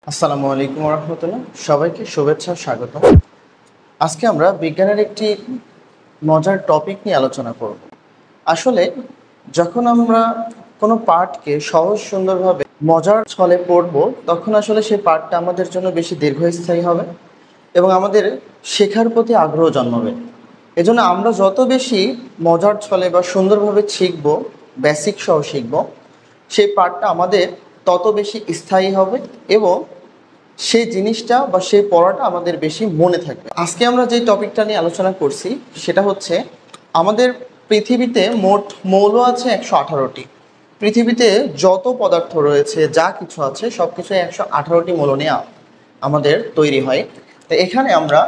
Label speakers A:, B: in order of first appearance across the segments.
A: আসসালামু আলাইকুম রহমতুল্লাহ, সবাইকে শুভেচ্ছা স্বাগত। আজকে আমরা বিজ্ঞানের একটি মজার টপিক নিয়ে আলোচনা করব। আসলে যখন আমরা কোনো পাঠকে সহজ সুন্দরভাবে মজার ছলে পড়ব, তখন আসলে সেই পাঠটা আমাদের জন্য বেশি দীর্ঘস্থায়ী হবে এবং আমাদের শেখার প্রতি আগ্রহ জন্মাবে। এজন্য আমরা যত বেশি মজার ছলে বা সুন্দরভাবে শিখব, বেসিক সহ শিখব, সেই পাঠটা আমাদের তত বেশি স্থায়ী হবে এবং সেই জিনিসটা বা সেই পড়াটা আমাদের বেশি মনে থাকবে। আজকে আমরা যে টপিকটা নিয়ে আলোচনা করছি সেটা হচ্ছে, আমাদের পৃথিবীতে মোট মৌল আছে 118টি। পৃথিবীতে যত পদার্থ রয়েছে, যা কিছু আছে, সব কিছু 118টি মৌল নিয়ে আমাদের তৈরি হয়। তো এখানে আমরা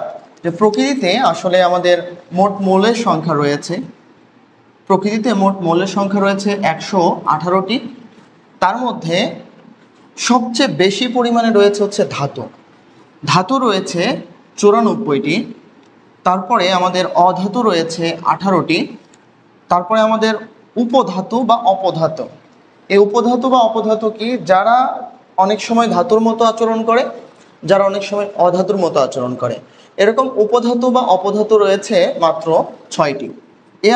A: যে প্রকৃতিতে আসলে আমাদের মোট মৌলের সংখ্যা রয়েছে, প্রকৃতিতে মোট মৌলের সংখ্যা রয়েছে 118টি। তার মধ্যে সবচেয়ে বেশি পরিমাণে রয়েছে হচ্ছে ধাতু। ধাতু রয়েছে 94টি। তারপরে আমাদের অধাতু রয়েছে 18টি। তারপরে আমাদের উপধাতু বা অপধাতু। এই উপধাতু বা অপধাতু কি? যারা অনেক সময় ধাতুর মতো আচরণ করে, যারা অনেক সময় অধাতুর মতো আচরণ করে। এরকম উপধাতু বা অপধাতু রয়েছে মাত্র 6টি।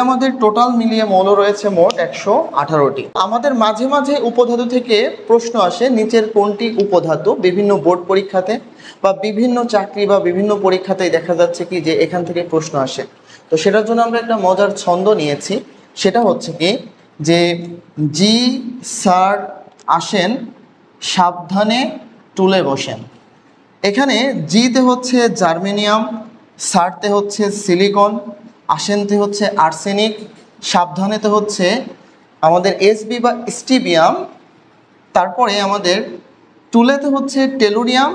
A: আমাদের টোটাল মিলিয়ে মৌল রয়েছে মোট 118টি। আমাদের মাঝে মাঝে উপধাতু থেকে প্রশ্ন আসে, নিচের কোনটি উপধাতু? বিভিন্ন বোর্ড পরীক্ষাতে বা বিভিন্ন চাকরি বা বিভিন্ন পরীক্ষাতেই দেখা যাচ্ছে কি যে এখান থেকে প্রশ্ন আসে। তো সেটার জন্য আমরা একটা মজার ছন্দ নিয়েছি। সেটা হচ্ছে কি যে, জি স্যার আসেন, সাবধানে টুলে বসেন। এখানে জিতে হচ্ছে জার্মেনিয়াম, সারতে হচ্ছে সিলিকন, আসেনতে হচ্ছে আর্সেনিক, সাবধানেতে হচ্ছে আমাদের এসবি বা স্টিবিয়াম, তারপরে আমাদের টুলেতে হচ্ছে টেলুরিয়াম,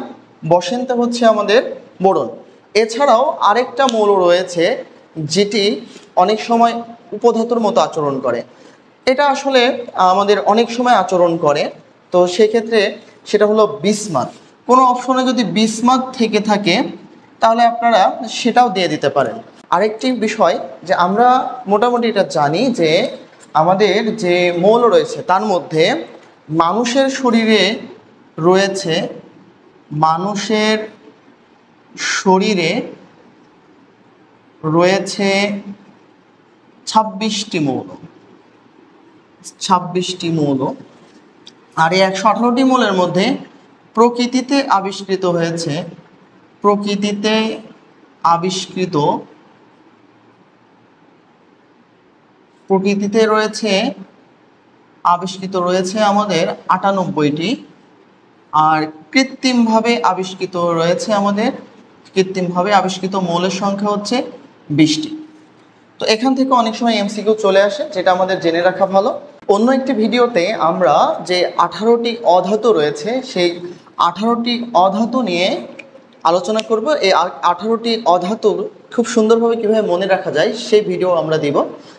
A: বসেনতে হচ্ছে আমাদের বোরন। এছাড়াও আরেকটা মৌল রয়েছে যেটি অনেক সময় উপধাতুর মতো আচরণ করে। এটা আসলে আমাদের অনেক সময় আচরণ করে, তো সেক্ষেত্রে সেটা হলো বিসমাথ। কোনো অপশনে যদি বিসমাথ থেকে থাকে তাহলে আপনারা সেটাও দিয়ে দিতে পারেন। আরেকটি বিষয় যে আমরা মোটামুটি এটা জানি যে আমাদের যে মৌল রয়েছে তার মধ্যে মানুষের শরীরে রয়েছে, মানুষের শরীরে রয়েছে 26টি মৌল। 26টি মৌল। আর এই 118টি মৌলের মধ্যে প্রকৃতিতে আবিষ্কৃত হয়েছে, প্রকৃতিতে আবিষ্কৃত প্রকৃতিতে রয়েছে আবিষ্কৃত রয়েছে আমাদের 98টি। আর কৃত্রিমভাবে আবিষ্কৃত রয়েছে আমাদের, কৃত্রিমভাবে আবিষ্কৃত মৌলের সংখ্যা হচ্ছে 20টি। তো এখান থেকে অনেক সময় এমসিকিউ চলে আসে, যেটা আমাদের জেনে রাখা ভালো। অন্য একটি ভিডিওতে আমরা যে 18টি অধাতু রয়েছে সেই 18টি অধাতু নিয়ে আলোচনা করব। এই 18টি অধাতু খুব সুন্দরভাবে কীভাবে মনে রাখা যায় সেই ভিডিও আমরা দিব।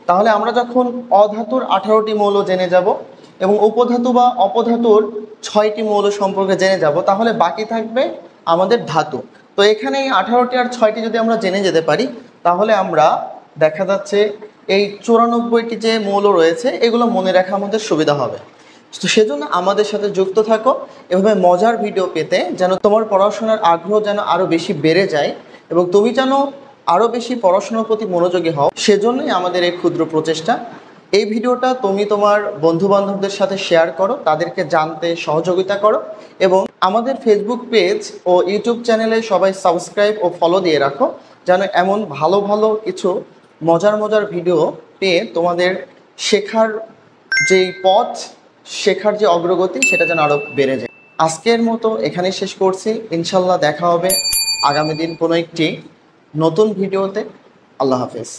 A: তাহলে আমরা যখন অধাতুর 18টি মৌল জেনে যাব এবং উপধাতু বা অপধাতুর 6টি মৌল সম্পর্কে জেনে যাব, তাহলে বাকি থাকবে আমাদের ধাতু। তো এখানে এই 18টি আর 6টি যদি আমরা জেনে যেতে পারি, তাহলে আমরা দেখা যাচ্ছে এই 94টি যে মৌল রয়েছে এগুলো মনে রাখা আমাদের সুবিধা হবে। তো সেজন্য আমাদের সাথে যুক্ত থাকো, এভাবে মজার ভিডিও পেতে, যেন তোমার পড়াশোনার আগ্রহ যেন আরও বেশি বেড়ে যায় এবং তুমি যেন আরও বেশি পড়াশোনার প্রতি মনোযোগী হও, সেজন্যই আমাদের এই ক্ষুদ্র প্রচেষ্টা। এই ভিডিওটা তুমি তোমার বন্ধুবান্ধবদের সাথে শেয়ার করো, তাদেরকে জানতে সহযোগিতা করো এবং আমাদের ফেসবুক পেজ ও ইউটিউব চ্যানেলে সবাই সাবস্ক্রাইব ও ফলো দিয়ে রাখো, যেন এমন ভালো ভালো কিছু মজার মজার ভিডিও পেয়ে তোমাদের শেখার যেই পথ, শেখার যে অগ্রগতি, সেটা যেন আরও বেড়ে যায়। আজকের মতো এখানেই শেষ করছি। ইনশাল্লাহ দেখা হবে আগামী দিন কোনো একটি নতুন ভিডিওতে। আল্লাহ হাফেজ।